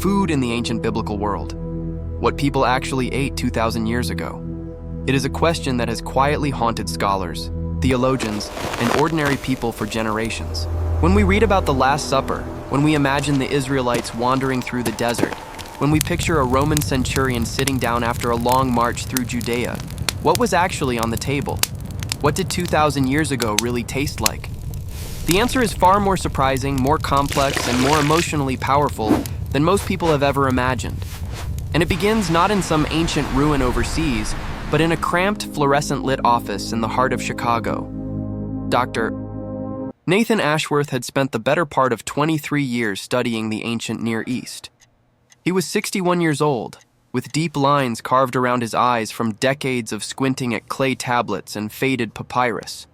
Food in the ancient biblical world. What people actually ate 2,000 years ago. It is a question that has quietly haunted scholars, theologians, and ordinary people for generations. When we read about the Last Supper, when we imagine the Israelites wandering through the desert, when we picture a Roman centurion sitting down after a long march through Judea, what was actually on the table? What did 2,000 years ago really taste like? The answer is far more surprising, more complex, and more emotionally powerful than most people have ever imagined. And it begins not in some ancient ruin overseas, but in a cramped, fluorescent-lit office in the heart of Chicago. Dr. Nathan Ashworth had spent the better part of 23 years studying the ancient Near East. He was 61 years old, with deep lines carved around his eyes from decades of squinting at clay tablets and faded papyrus.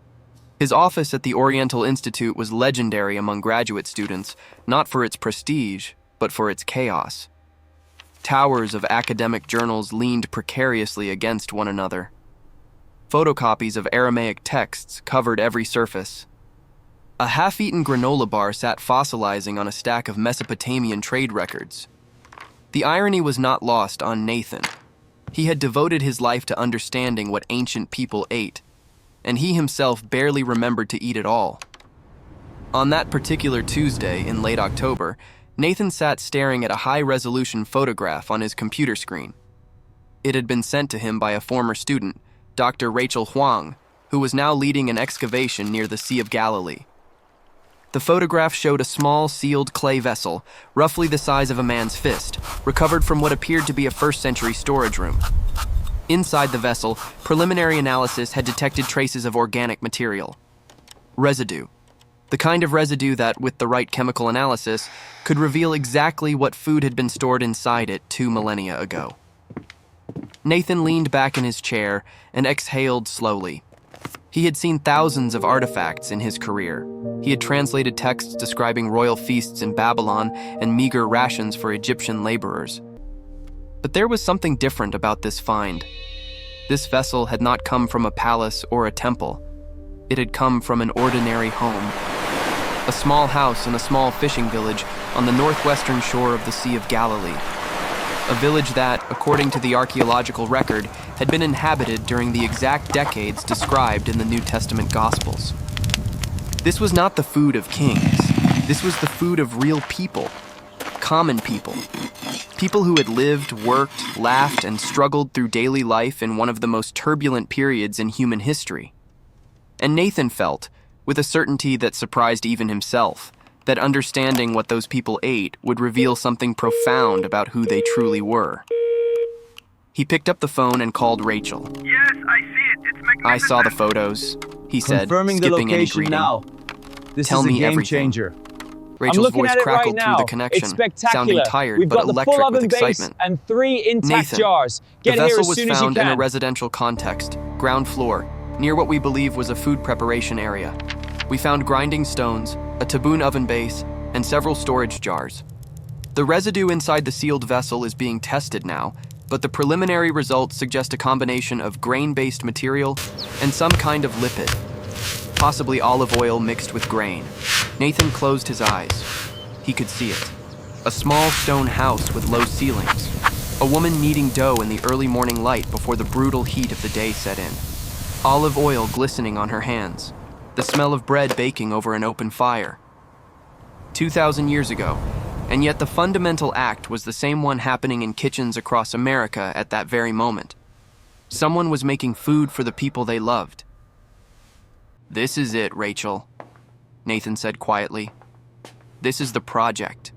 His office at the Oriental Institute was legendary among graduate students, not for its prestige, but for its chaos. Towers of academic journals leaned precariously against one another. Photocopies of Aramaic texts covered every surface. A half-eaten granola bar sat fossilizing on a stack of Mesopotamian trade records. The irony was not lost on Nathan. He had devoted his life to understanding what ancient people ate, and he himself barely remembered to eat at all. On that particular Tuesday in late October, Nathan sat staring at a high-resolution photograph on his computer screen. It had been sent to him by a former student, Dr. Rachel Huang, who was now leading an excavation near the Sea of Galilee. The photograph showed a small, sealed clay vessel, roughly the size of a man's fist, recovered from what appeared to be a first-century storage room. Inside the vessel, preliminary analysis had detected traces of organic material. Residue. The kind of residue that, with the right chemical analysis, could reveal exactly what food had been stored inside it 2 millennia ago. Nathan leaned back in his chair and exhaled slowly. He had seen thousands of artifacts in his career. He had translated texts describing royal feasts in Babylon and meager rations for Egyptian laborers. But there was something different about this find. This vessel had not come from a palace or a temple. It had come from an ordinary home. A small house in a small fishing village on the northwestern shore of the Sea of Galilee. A village that, according to the archaeological record, had been inhabited during the exact decades described in the New Testament Gospels. This was not the food of kings. This was the food of real people. Common people. People who had lived, worked, laughed, and struggled through daily life in one of the most turbulent periods in human history. And Nathan felt, with a certainty that surprised even himself, that understanding what those people ate would reveal something profound about who they truly were. He picked up the phone and called Rachel. Yes, I see it. It's magnificent. I saw the photos, he said, Confirming the skipping any location greeting. now. This Tell is a me game everything. changer. Rachel's looking voice at it right crackled now. through the connection, It's spectacular. sounding tired We've but got the electric full with oven base excitement. and 3 intact Nathan, jars. The Get here vessel as was soon as you found in a can. residential context, ground floor, near what we believe was a food preparation area. We found grinding stones, a tabboon oven base, and several storage jars. The residue inside the sealed vessel is being tested now, but the preliminary results suggest a combination of grain-based material and some kind of lipid, possibly olive oil mixed with grain. Nathan closed his eyes. He could see it. A small stone house with low ceilings. A woman kneading dough in the early morning light before the brutal heat of the day set in. Olive oil glistening on her hands. The smell of bread baking over an open fire. 2,000 years ago, and yet the fundamental act was the same one happening in kitchens across America at that very moment. Someone was making food for the people they loved. "This is it, Rachel," Nathan said quietly. "This is the project."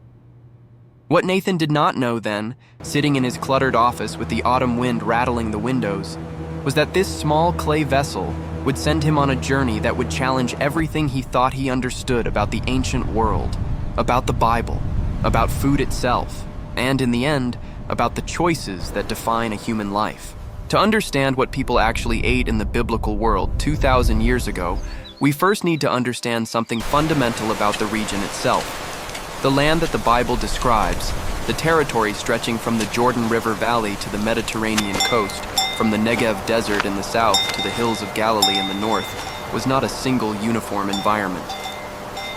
What Nathan did not know then, sitting in his cluttered office with the autumn wind rattling the windows, was that this small clay vessel would send him on a journey that would challenge everything he thought he understood about the ancient world, about the Bible, about food itself, and in the end, about the choices that define a human life. To understand what people actually ate in the biblical world 2,000 years ago, we first need to understand something fundamental about the region itself. The land that the Bible describes, the territory stretching from the Jordan River Valley to the Mediterranean coast, from the Negev Desert in the south to the hills of Galilee in the north, was not a single uniform environment.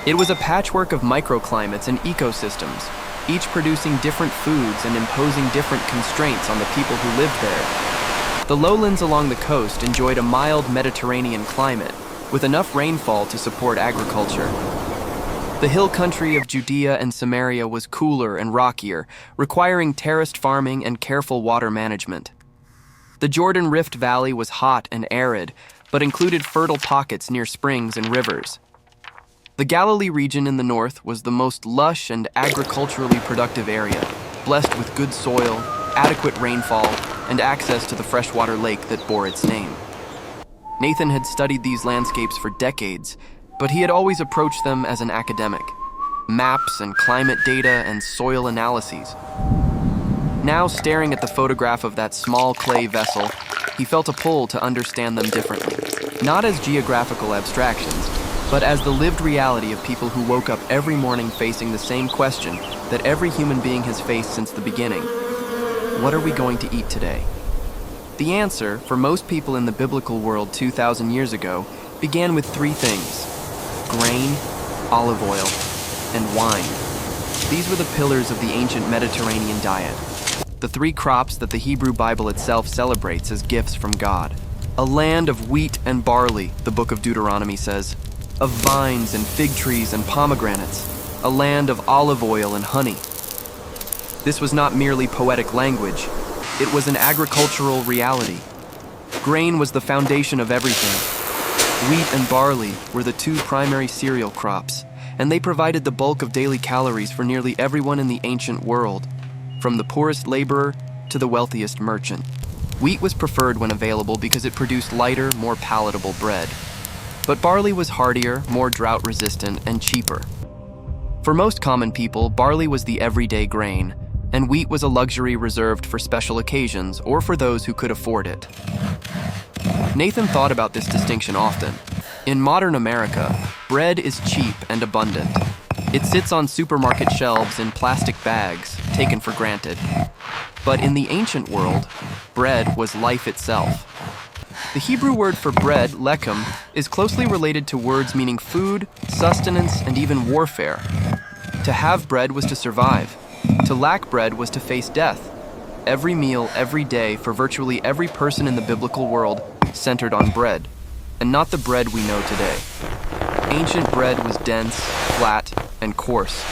It was a patchwork of microclimates and ecosystems, each producing different foods and imposing different constraints on the people who lived there. The lowlands along the coast enjoyed a mild Mediterranean climate, with enough rainfall to support agriculture. The hill country of Judea and Samaria was cooler and rockier, requiring terraced farming and careful water management. The Jordan Rift Valley was hot and arid, but included fertile pockets near springs and rivers. The Galilee region in the north was the most lush and agriculturally productive area, blessed with good soil, adequate rainfall, and access to the freshwater lake that bore its name. Nathan had studied these landscapes for decades, but he had always approached them as an academic. Maps and climate data and soil analyses. Now, staring at the photograph of that small clay vessel, he felt a pull to understand them differently. Not as geographical abstractions, but as the lived reality of people who woke up every morning facing the same question that every human being has faced since the beginning. What are we going to eat today? The answer, for most people in the biblical world 2,000 years ago, began with three things: grain, olive oil, and wine. These were the pillars of the ancient Mediterranean diet, the three crops that the Hebrew Bible itself celebrates as gifts from God. A land of wheat and barley, the book of Deuteronomy says, of vines and fig trees and pomegranates, a land of olive oil and honey. This was not merely poetic language, it was an agricultural reality. Grain was the foundation of everything. Wheat and barley were the two primary cereal crops, and they provided the bulk of daily calories for nearly everyone in the ancient world, from the poorest laborer to the wealthiest merchant. Wheat was preferred when available because it produced lighter, more palatable bread. But barley was hardier, more drought-resistant, and cheaper. For most common people, barley was the everyday grain, and wheat was a luxury reserved for special occasions or for those who could afford it. Nathan thought about this distinction often. In modern America, bread is cheap and abundant. It sits on supermarket shelves in plastic bags, taken for granted. But in the ancient world, bread was life itself. The Hebrew word for bread, lechem, is closely related to words meaning food, sustenance, and even warfare. To have bread was to survive. To lack bread was to face death. Every meal, every day, for virtually every person in the biblical world centered on bread, and not the bread we know today. Ancient bread was dense, flat, and coarse.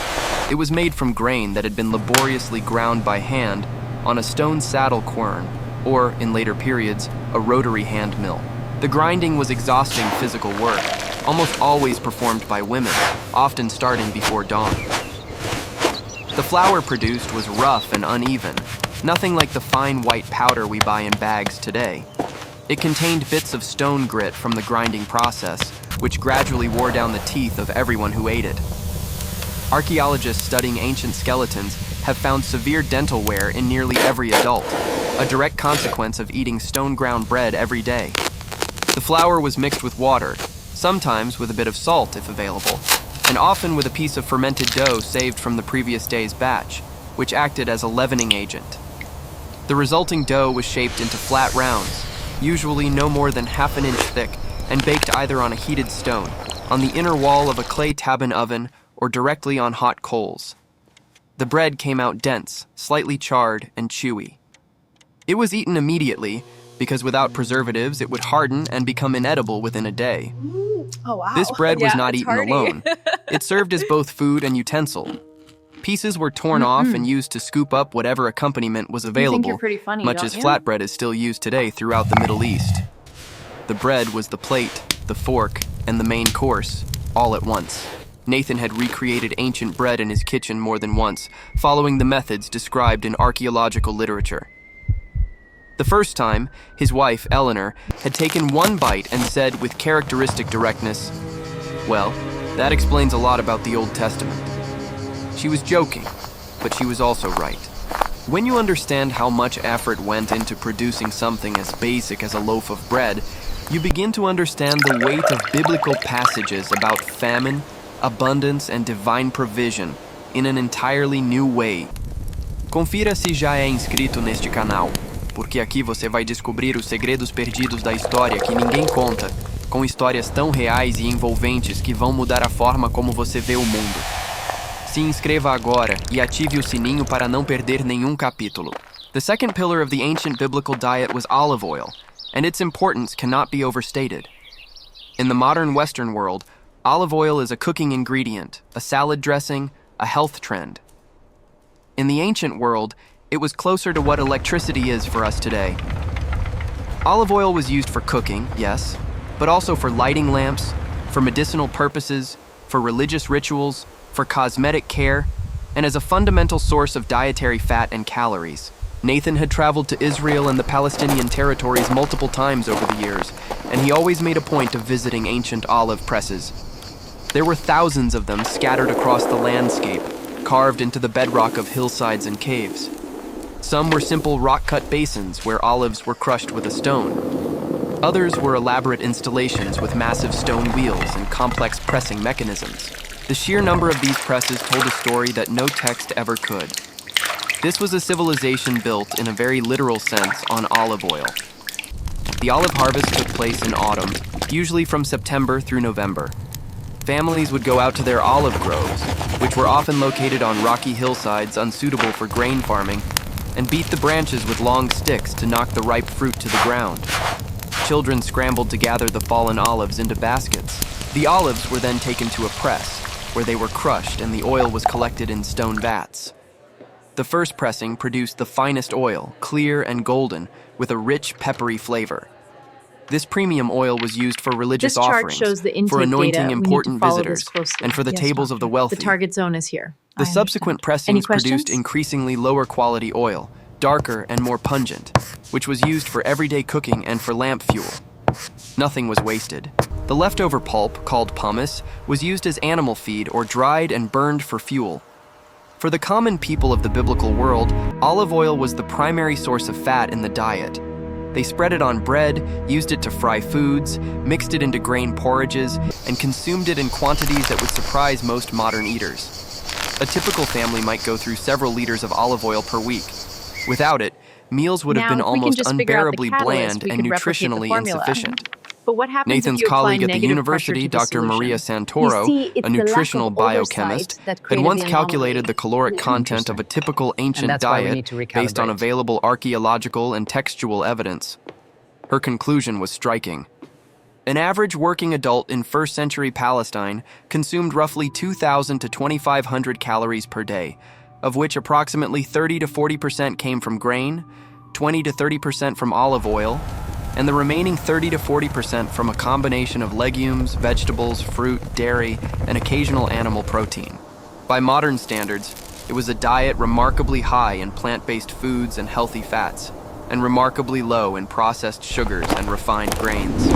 It was made from grain that had been laboriously ground by hand on a stone saddle quern, or, in later periods, a rotary hand mill. The grinding was exhausting physical work, almost always performed by women, often starting before dawn. The flour produced was rough and uneven, nothing like the fine white powder we buy in bags today. It contained bits of stone grit from the grinding process, which gradually wore down the teeth of everyone who ate it. Archaeologists studying ancient skeletons have found severe dental wear in nearly every adult, a direct consequence of eating stone-ground bread every day. The flour was mixed with water, sometimes with a bit of salt if available, and often with a piece of fermented dough saved from the previous day's batch, which acted as a leavening agent. The resulting dough was shaped into flat rounds, usually no more than half an inch thick, and baked either on a heated stone, on the inner wall of a clay tabon oven, or directly on hot coals. The bread came out dense, slightly charred, and chewy. It was eaten immediately, because without preservatives it would harden and become inedible within a day. Oh, wow. This bread was Yeah, not it's eaten hearty. alone. It served as both food and utensil. Pieces were torn off and used to scoop up whatever accompaniment was You available, think you're pretty funny, much don't as you? flatbread is still used today throughout the Middle East. The bread was the plate, the fork, and the main course, all at once. Nathan had recreated ancient bread in his kitchen more than once, following the methods described in archaeological literature. The first time, his wife, Eleanor, had taken one bite and said with characteristic directness, "Well, that explains a lot about the Old Testament." She was joking, but she was also right. When you understand how much effort went into producing something as basic as a loaf of bread, you begin to understand the weight of biblical passages about famine, abundance, and divine provision in an entirely new way. Confira se já é inscrito neste canal, porque aqui você vai descobrir os segredos perdidos da história que ninguém conta, com histórias tão reais e envolventes que vão mudar a forma como você vê o mundo. Se inscreva agora e ative o sininho para não perder nenhum capítulo. The second pillar of the ancient biblical diet was olive oil, and its importance cannot be overstated. In the modern Western world, olive oil is a cooking ingredient, a salad dressing, a health trend. In the ancient world, it was closer to what electricity is for us today. Olive oil was used for cooking, yes, but also for lighting lamps, for medicinal purposes, for religious rituals, for cosmetic care, and as a fundamental source of dietary fat and calories. Nathan had traveled to Israel and the Palestinian territories multiple times over the years, and he always made a point of visiting ancient olive presses. There were thousands of them scattered across the landscape, carved into the bedrock of hillsides and caves. Some were simple rock-cut basins where olives were crushed with a stone. Others were elaborate installations with massive stone wheels and complex pressing mechanisms. The sheer number of these presses told a story that no text ever could. This was a civilization built, in a very literal sense, on olive oil. The olive harvest took place in autumn, usually from September through November. Families would go out to their olive groves, which were often located on rocky hillsides unsuitable for grain farming, and beat the branches with long sticks to knock the ripe fruit to the ground. Children scrambled to gather the fallen olives into baskets. The olives were then taken to a press, where they were crushed and the oil was collected in stone vats. The first pressing produced the finest oil, clear and golden, with a rich, peppery flavor. This premium oil was used for religious This chart offerings, shows the intake for anointing data. We need to important follow this visitors, closely. and for the Yes, tables of the Doctor. wealthy. The target zone is here. The I subsequent understand. Any pressings produced questions? increasingly lower quality oil, darker and more pungent, which was used for everyday cooking and for lamp fuel. Nothing was wasted. The leftover pulp, called pumice, was used as animal feed or dried and burned for fuel. For the common people of the biblical world, olive oil was the primary source of fat in the diet. They spread it on bread, used it to fry foods, mixed it into grain porridges, and consumed it in quantities that would surprise most modern eaters. A typical family might go through several liters of olive oil per week. Without it, meals would have Now, been if we can almost just figure out the unbearably catalyst, bland we and could replicate the nutritionally formula. insufficient. But what happens Nathan's if you apply colleague at the negative university, pressure to the Dr. Maria solution? Santoro, You see, it's a the lack of nutritional oversight biochemist, that had created once the anomaly. calculated the caloric content of a typical ancient that's why we diet need to based on recalibrate. available archaeological and textual evidence. Her conclusion was striking. An average working adult in first century Palestine consumed roughly 2,000 to 2,500 calories per day, of which approximately 30 to 40% came from grain, 20 to 30% from olive oil, and the remaining 30 to 40% from a combination of legumes, vegetables, fruit, dairy, and occasional animal protein. By modern standards, it was a diet remarkably high in plant-based foods and healthy fats, and remarkably low in processed sugars and refined grains.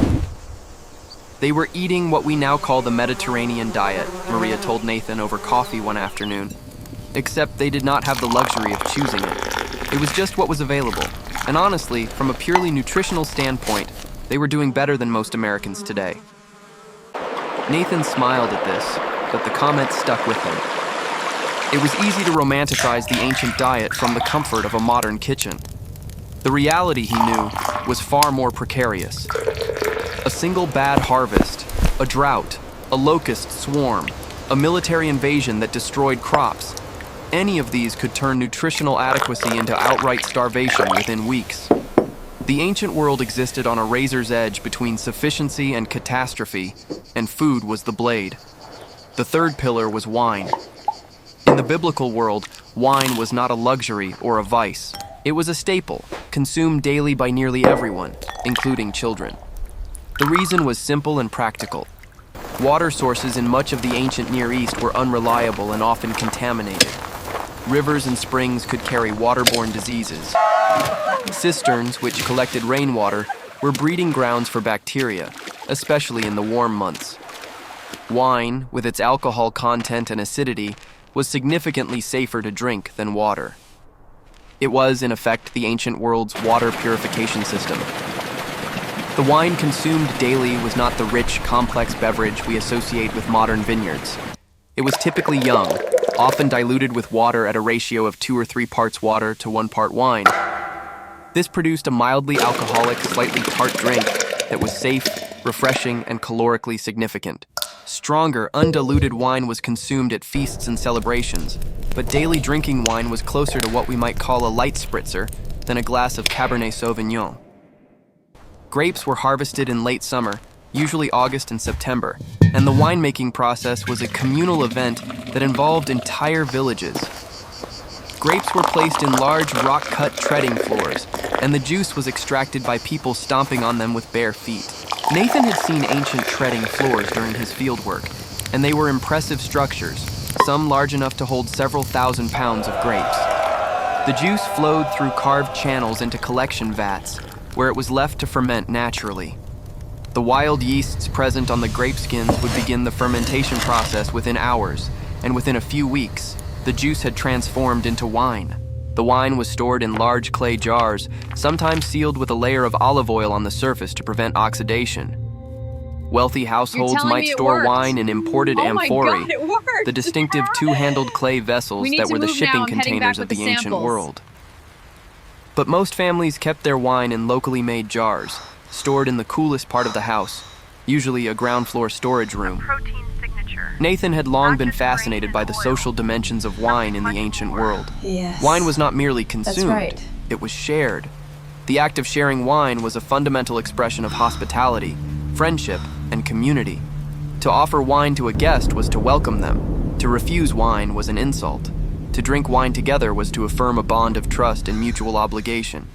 They were eating what we now call the Mediterranean diet, Maria told Nathan over coffee one afternoon. Except they did not have the luxury of choosing it. It was just what was available. And honestly, from a purely nutritional standpoint, they were doing better than most Americans today. Nathan smiled at this, but the comment stuck with him. It was easy to romanticize the ancient diet from the comfort of a modern kitchen. The reality, he knew, was far more precarious. A single bad harvest, a drought, a locust swarm, a military invasion that destroyed crops. Any of these could turn nutritional adequacy into outright starvation within weeks. The ancient world existed on a razor's edge between sufficiency and catastrophe, and food was the blade. The third pillar was wine. In the biblical world, wine was not a luxury or a vice. It was a staple, consumed daily by nearly everyone, including children. The reason was simple and practical. Water sources in much of the ancient Near East were unreliable and often contaminated. Rivers and springs could carry waterborne diseases. Cisterns, which collected rainwater, were breeding grounds for bacteria, especially in the warm months. Wine, with its alcohol content and acidity, was significantly safer to drink than water. It was, in effect, the ancient world's water purification system. The wine consumed daily was not the rich, complex beverage we associate with modern vineyards. It was typically young, often diluted with water at a ratio of 2 or 3 parts water to 1 part wine. This produced a mildly alcoholic, slightly tart drink that was safe, refreshing, and calorically significant. Stronger, undiluted wine was consumed at feasts and celebrations, but daily drinking wine was closer to what we might call a light spritzer than a glass of Cabernet Sauvignon. Grapes were harvested in late summer, usually August and September, and the winemaking process was a communal event that involved entire villages. Grapes were placed in large rock-cut treading floors, and the juice was extracted by people stomping on them with bare feet. Nathan had seen ancient treading floors during his fieldwork, and they were impressive structures, some large enough to hold several thousand pounds of grapes. The juice flowed through carved channels into collection vats, where it was left to ferment naturally. The wild yeasts present on the grape skins would begin the fermentation process within hours, and within a few weeks, the juice had transformed into wine. The wine was stored in large clay jars, sometimes sealed with a layer of olive oil on the surface to prevent oxidation. Wealthy households might store wine in imported amphorae, the distinctive two-handled clay vessels that were the shipping containers of the ancient world. But most families kept their wine in locally made jars, stored in the coolest part of the house, usually a ground floor storage room. Protein signature. Nathan had long been fascinated by the social dimensions of wine in the ancient world. Yes. Wine was not merely consumed, That's right. it was shared. The act of sharing wine was a fundamental expression of hospitality, friendship, and community. To offer wine to a guest was to welcome them. To refuse wine was an insult. To drink wine together was to affirm a bond of trust and mutual obligation.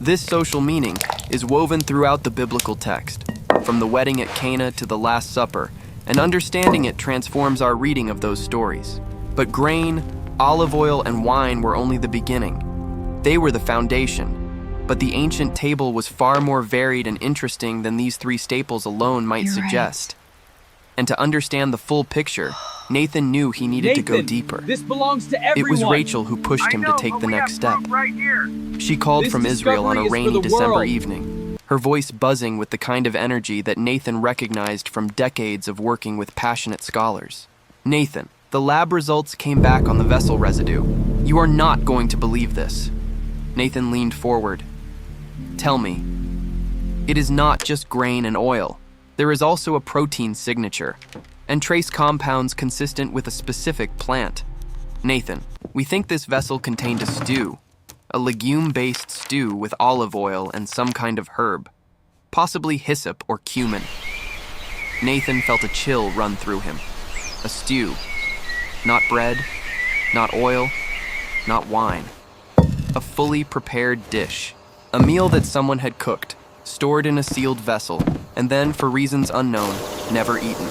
This social meaning is woven throughout the biblical text, from the wedding at Cana to the Last Supper, and understanding it transforms our reading of those stories. But grain, olive oil, and wine were only the beginning. They were the foundation. But the ancient table was far more varied and interesting than these three staples alone might You're suggest. And to understand the full picture, Nathan knew he needed to go deeper. This belongs to everyone. It was Rachel who pushed him to take the next step. Right here. She called This from Israel on discovery a is for rainy the December world. evening, her voice buzzing with the kind of energy that Nathan recognized from decades of working with passionate scholars. Nathan, the lab results came back on the vessel residue. You are not going to believe this. Nathan leaned forward. Tell me. It is not just grain and oil. There is also a protein signature, and trace compounds consistent with a specific plant. Nathan, we think this vessel contained a stew, a legume-based stew with olive oil and some kind of herb, possibly hyssop or cumin. Nathan felt a chill run through him. A stew. Not bread, not oil, not wine. A fully prepared dish. A meal that someone had cooked, stored in a sealed vessel, and then, for reasons unknown, never eaten.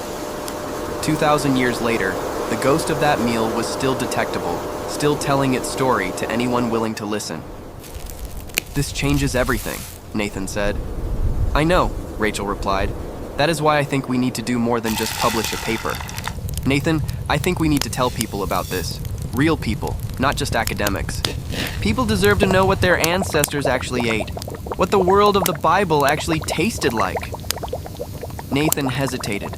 2,000 years later, the ghost of that meal was still detectable, still telling its story to anyone willing to listen. This changes everything, Nathan said. I know, Rachel replied. That is why I think we need to do more than just publish a paper. Nathan, I think we need to tell people about this. Real people, not just academics. People deserve to know what their ancestors actually ate, what the world of the Bible actually tasted like. Nathan hesitated.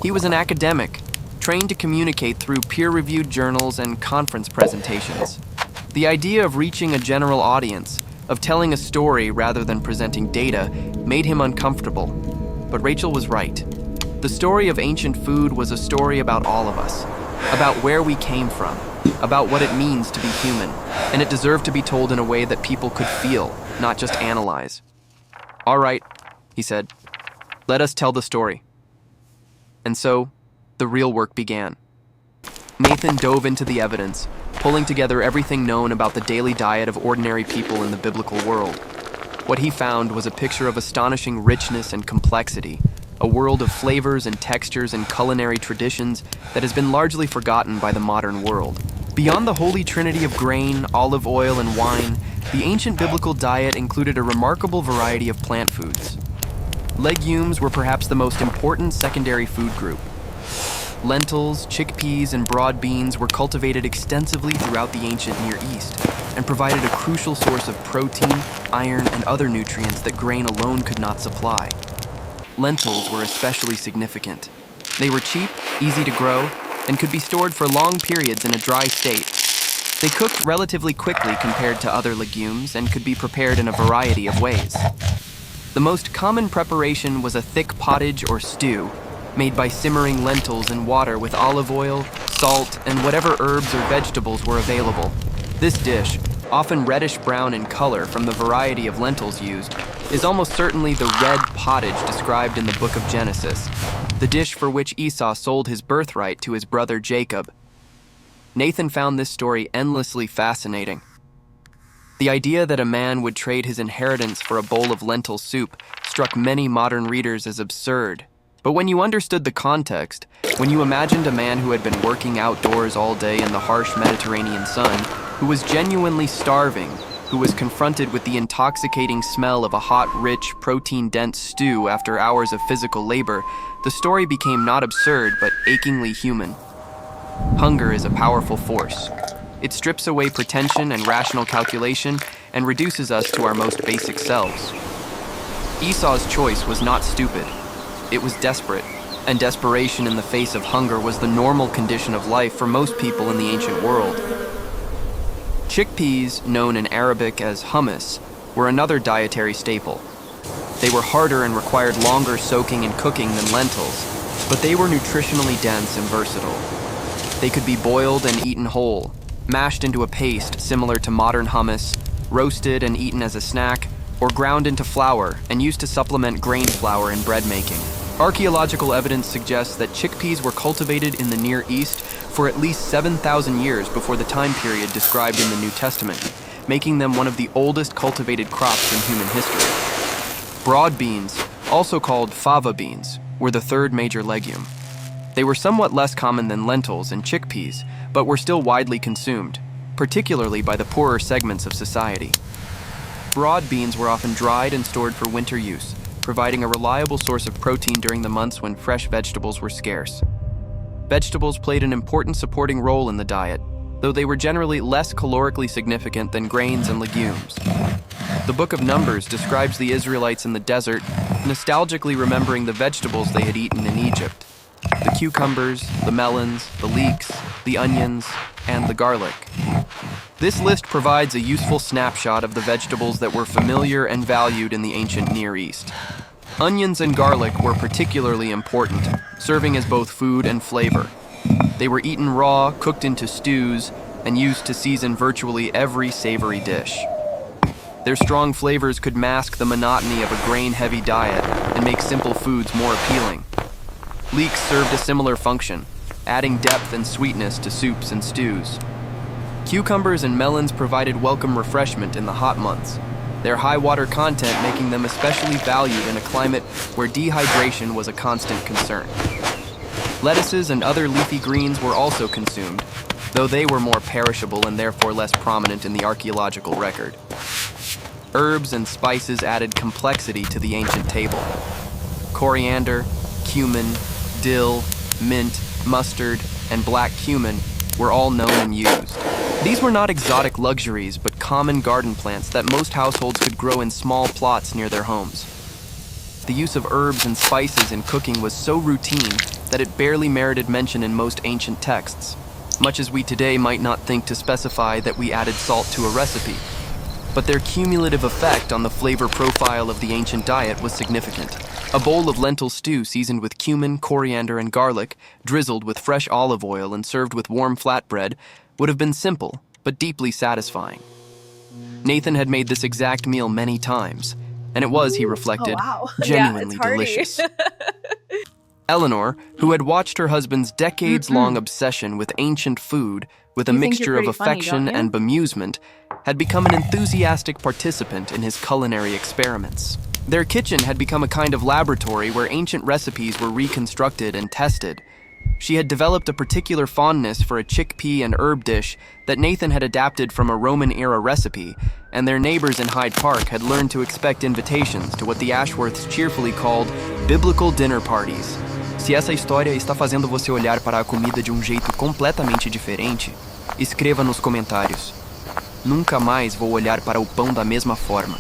He was an academic, trained to communicate through peer-reviewed journals and conference presentations. The idea of reaching a general audience, of telling a story rather than presenting data, made him uncomfortable. But Rachel was right. The story of ancient food was a story about all of us, about where we came from, about what it means to be human, and it deserved to be told in a way that people could feel, not just analyze. All right, he said. Let us tell the story. And so, the real work began. Nathan dove into the evidence, pulling together everything known about the daily diet of ordinary people in the biblical world. What he found was a picture of astonishing richness and complexity, a world of flavors and textures and culinary traditions that has been largely forgotten by the modern world. Beyond the holy trinity of grain, olive oil, and wine, the ancient biblical diet included a remarkable variety of plant foods. Legumes were perhaps the most important secondary food group. Lentils, chickpeas, and broad beans were cultivated extensively throughout the ancient Near East and provided a crucial source of protein, iron, and other nutrients that grain alone could not supply. Lentils were especially significant. They were cheap, easy to grow, and could be stored for long periods in a dry state. They cooked relatively quickly compared to other legumes and could be prepared in a variety of ways. The most common preparation was a thick pottage or stew, made by simmering lentils in water with olive oil, salt, and whatever herbs or vegetables were available. This dish, often reddish-brown in color from the variety of lentils used, is almost certainly the red pottage described in the book of Genesis, the dish for which Esau sold his birthright to his brother Jacob. Nathan found this story endlessly fascinating. The idea that a man would trade his inheritance for a bowl of lentil soup struck many modern readers as absurd. But when you understood the context, when you imagined a man who had been working outdoors all day in the harsh Mediterranean sun, who was genuinely starving, who was confronted with the intoxicating smell of a hot, rich, protein-dense stew after hours of physical labor, the story became not absurd but achingly human. Hunger is a powerful force. It strips away pretension and rational calculation and reduces us to our most basic selves. Esau's choice was not stupid. It was desperate, and desperation in the face of hunger was the normal condition of life for most people in the ancient world. Chickpeas, known in Arabic as hummus, were another dietary staple. They were harder and required longer soaking and cooking than lentils, but they were nutritionally dense and versatile. They could be boiled and eaten whole, mashed into a paste similar to modern hummus, roasted and eaten as a snack, or ground into flour and used to supplement grain flour in bread making. Archaeological evidence suggests that chickpeas were cultivated in the Near East for at least 7,000 years before the time period described in the New Testament, making them one of the oldest cultivated crops in human history. Broad beans, also called fava beans, were the third major legume. They were somewhat less common than lentils and chickpeas, but were still widely consumed, particularly by the poorer segments of society. Broad beans were often dried and stored for winter use, providing a reliable source of protein during the months when fresh vegetables were scarce. Vegetables played an important supporting role in the diet, though they were generally less calorically significant than grains and legumes. The Book of Numbers describes the Israelites in the desert, nostalgically remembering the vegetables they had eaten in Egypt: the cucumbers, the melons, the leeks, the onions, and the garlic. This list provides a useful snapshot of the vegetables that were familiar and valued in the ancient Near East. Onions and garlic were particularly important, serving as both food and flavor. They were eaten raw, cooked into stews, and used to season virtually every savory dish. Their strong flavors could mask the monotony of a grain-heavy diet and make simple foods more appealing. Leeks served a similar function, adding depth and sweetness to soups and stews. Cucumbers and melons provided welcome refreshment in the hot months, their high water content making them especially valued in a climate where dehydration was a constant concern. Lettuces and other leafy greens were also consumed, though they were more perishable and therefore less prominent in the archaeological record. Herbs and spices added complexity to the ancient table. Coriander, cumin, dill, mint, mustard, and black cumin were all known and used. These were not exotic luxuries, but common garden plants that most households could grow in small plots near their homes. The use of herbs and spices in cooking was so routine that it barely merited mention in most ancient texts, much as we today might not think to specify that we added salt to a recipe. But their cumulative effect on the flavor profile of the ancient diet was significant. A bowl of lentil stew seasoned with cumin, coriander, and garlic, drizzled with fresh olive oil and served with warm flatbread, would have been simple, but deeply satisfying. Nathan had made this exact meal many times, and it was, he reflected, genuinely delicious. Eleanor, who had watched her husband's decades-long obsession with ancient food with a mixture of affection and bemusement, had become an enthusiastic participant in his culinary experiments. Their kitchen had become a kind of laboratory where ancient recipes were reconstructed and tested. She had developed a particular fondness for a chickpea and herb dish that Nathan had adapted from a Roman-era recipe, and their neighbors in Hyde Park had learned to expect invitations to what the Ashworths cheerfully called biblical dinner parties. Se essa história está fazendo você olhar para a comida de jeito completamente diferente, escreva nos comentários. Nunca mais vou olhar para o pão da mesma forma.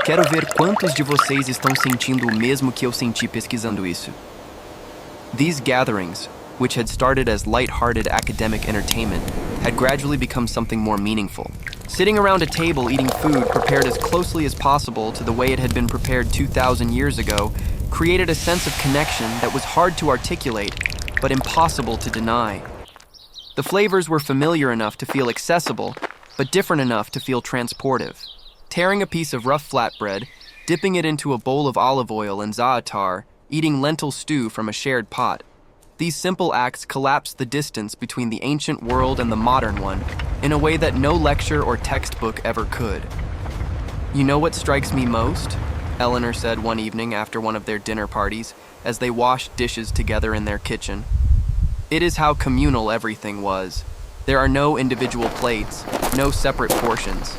Quero ver quantos de vocês estão sentindo o mesmo que eu senti pesquisando isso. These gatherings, which had started as light-hearted academic entertainment, had gradually become something more meaningful. Sitting around a table eating food prepared as closely as possible to the way it had been prepared 2,000 years ago created a sense of connection that was hard to articulate, but impossible to deny. The flavors were familiar enough to feel accessible, but different enough to feel transportive. Tearing a piece of rough flatbread, dipping it into a bowl of olive oil and za'atar, eating lentil stew from a shared pot. These simple acts collapsed the distance between the ancient world and the modern one in a way that no lecture or textbook ever could. "You know what strikes me most?" Eleanor said one evening after one of their dinner parties as they washed dishes together in their kitchen. "It is how communal everything was. There are no individual plates, no separate portions.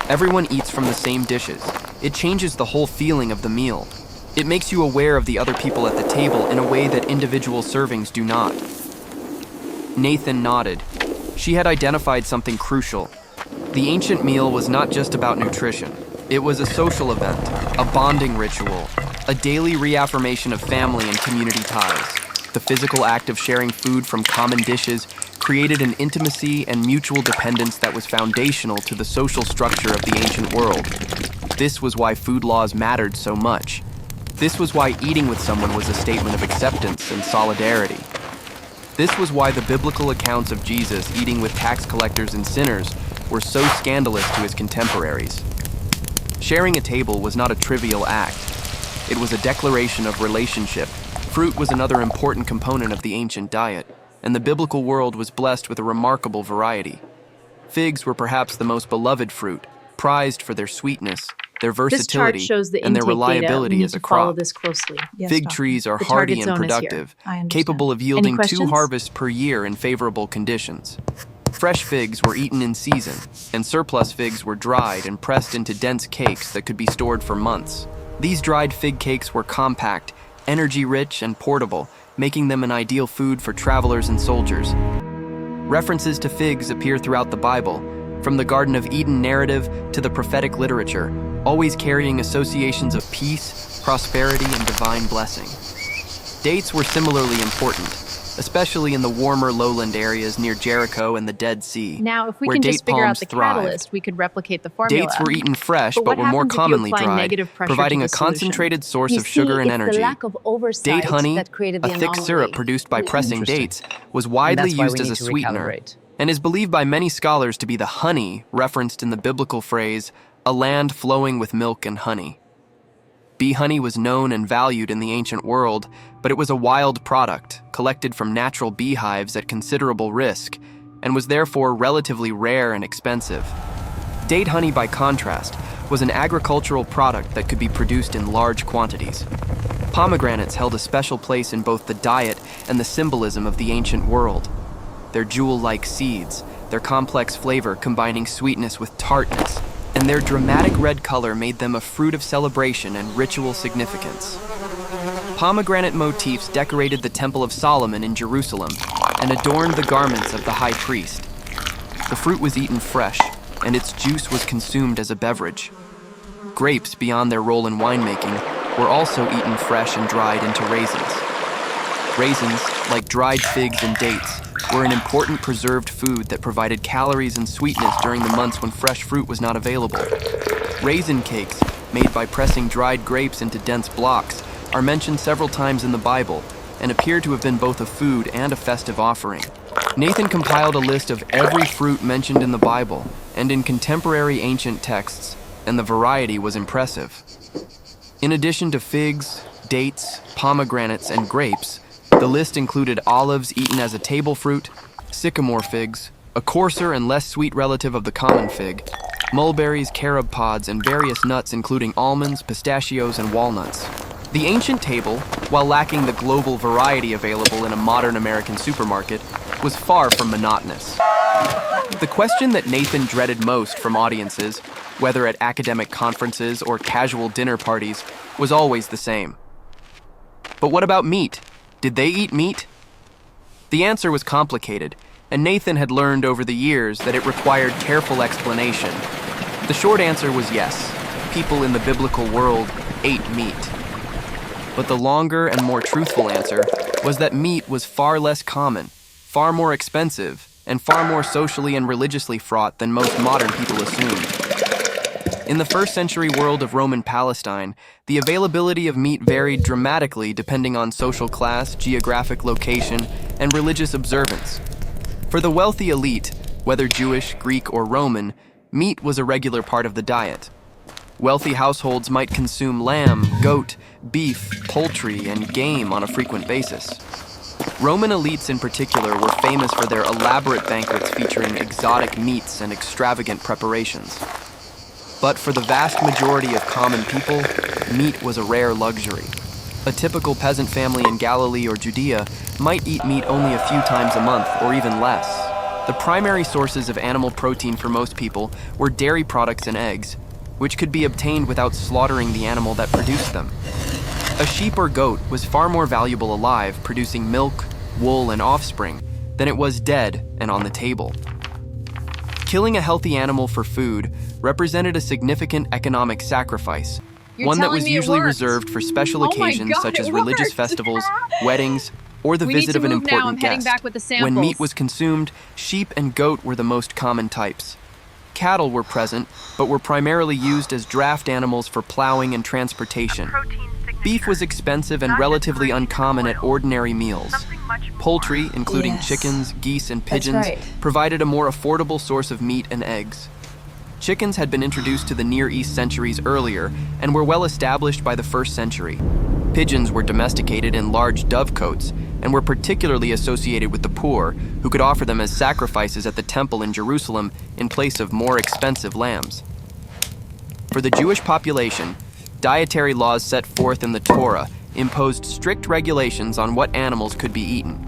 Everyone eats from the same dishes. It changes the whole feeling of the meal. It makes you aware of the other people at the table in a way that individual servings do not." Nathan nodded. She had identified something crucial. The ancient meal was not just about nutrition. It was a social event, a bonding ritual, a daily reaffirmation of family and community ties. The physical act of sharing food from common dishes created an intimacy and mutual dependence that was foundational to the social structure of the ancient world. This was why food laws mattered so much. This was why eating with someone was a statement of acceptance and solidarity. This was why the biblical accounts of Jesus eating with tax collectors and sinners were so scandalous to his contemporaries. Sharing a table was not a trivial act. It was a declaration of relationship. Fruit was another important component of the ancient diet, and the biblical world was blessed with a remarkable variety. Figs were perhaps the most beloved fruit, prized for their sweetness, their versatility, This chart shows the and their intake data. We reliability need as a to follow crop. this closely. Yes, Fig Doctor. trees are The hardy target and zone is here. productive, I understand. capable of yielding 2 questions? harvests per year in favorable conditions. Fresh figs were eaten in season, and surplus figs were dried and pressed into dense cakes that could be stored for months. These dried fig cakes were compact, energy-rich, and portable, making them an ideal food for travelers and soldiers. References to figs appear throughout the Bible, from the Garden of Eden narrative to the prophetic literature, always carrying associations of peace, prosperity, and divine blessing. Dates were similarly important, especially in the warmer lowland areas near Jericho and the Dead Sea, Now, if we where can date just figure out palms the thrived. catalyst, we could replicate the formula. Dates were eaten fresh But but what were more happens if you commonly apply dried, negative pressure providing to a the solution? concentrated source You of sugar see, and it's energy. the lack of oversight Date honey, that created a the thick syrup anomaly. produced by pressing Interesting. dates, was widely that's why used we as a need to sweetener, recalibrate. and is believed by many scholars to be the honey referenced in the biblical phrase, "a land flowing with milk and honey." Bee honey was known and valued in the ancient world, but it was a wild product, collected from natural beehives at considerable risk, and was therefore relatively rare and expensive. Date honey, by contrast, was an agricultural product that could be produced in large quantities. Pomegranates held a special place in both the diet and the symbolism of the ancient world. Their jewel-like seeds, their complex flavor combining sweetness with tartness, and their dramatic red color made them a fruit of celebration and ritual significance. Pomegranate motifs decorated the Temple of Solomon in Jerusalem and adorned the garments of the high priest. The fruit was eaten fresh, and its juice was consumed as a beverage. Grapes, beyond their role in winemaking, were also eaten fresh and dried into raisins. Raisins, like dried figs and dates, were an important preserved food that provided calories and sweetness during the months when fresh fruit was not available. Raisin cakes, made by pressing dried grapes into dense blocks, are mentioned several times in the Bible and appear to have been both a food and a festive offering. Nathan compiled a list of every fruit mentioned in the Bible and in contemporary ancient texts, and the variety was impressive. In addition to figs, dates, pomegranates, and grapes, the list included olives eaten as a table fruit, sycamore figs, a coarser and less sweet relative of the common fig, mulberries, carob pods, and various nuts including almonds, pistachios, and walnuts. The ancient table, while lacking the global variety available in a modern American supermarket, was far from monotonous. The question that Nathan dreaded most from audiences, whether at academic conferences or casual dinner parties, was always the same. But what about meat? Did they eat meat? The answer was complicated, and Nathan had learned over the years that it required careful explanation. The short answer was yes. People in the biblical world ate meat. But the longer and more truthful answer was that meat was far less common, far more expensive, and far more socially and religiously fraught than most modern people assumed. In the first century world of Roman Palestine, the availability of meat varied dramatically depending on social class, geographic location, and religious observance. For the wealthy elite, whether Jewish, Greek, or Roman, meat was a regular part of the diet. Wealthy households might consume lamb, goat, beef, poultry, and game on a frequent basis. Roman elites in particular were famous for their elaborate banquets featuring exotic meats and extravagant preparations. But for the vast majority of common people, meat was a rare luxury. A typical peasant family in Galilee or Judea might eat meat only a few times a month or even less. The primary sources of animal protein for most people were dairy products and eggs, which could be obtained without slaughtering the animal that produced them. A sheep or goat was far more valuable alive, producing milk, wool, and offspring, than it was dead and on the table. Killing a healthy animal for food represented a significant economic sacrifice, one that was usually reserved for special occasions such as religious festivals, weddings, or the visit of an important guest. When meat was consumed, sheep and goat were the most common types. Cattle were present, but were primarily used as draft animals for plowing and transportation. Beef was expensive and relatively uncommon at ordinary meals. Poultry, including chickens, geese, and pigeons, provided a more affordable source of meat and eggs. Chickens had been introduced to the Near East centuries earlier and were well established by the 1st century. Pigeons were domesticated in large dovecotes and were particularly associated with the poor, who could offer them as sacrifices at the temple in Jerusalem in place of more expensive lambs. For the Jewish population, dietary laws set forth in the Torah imposed strict regulations on what animals could be eaten.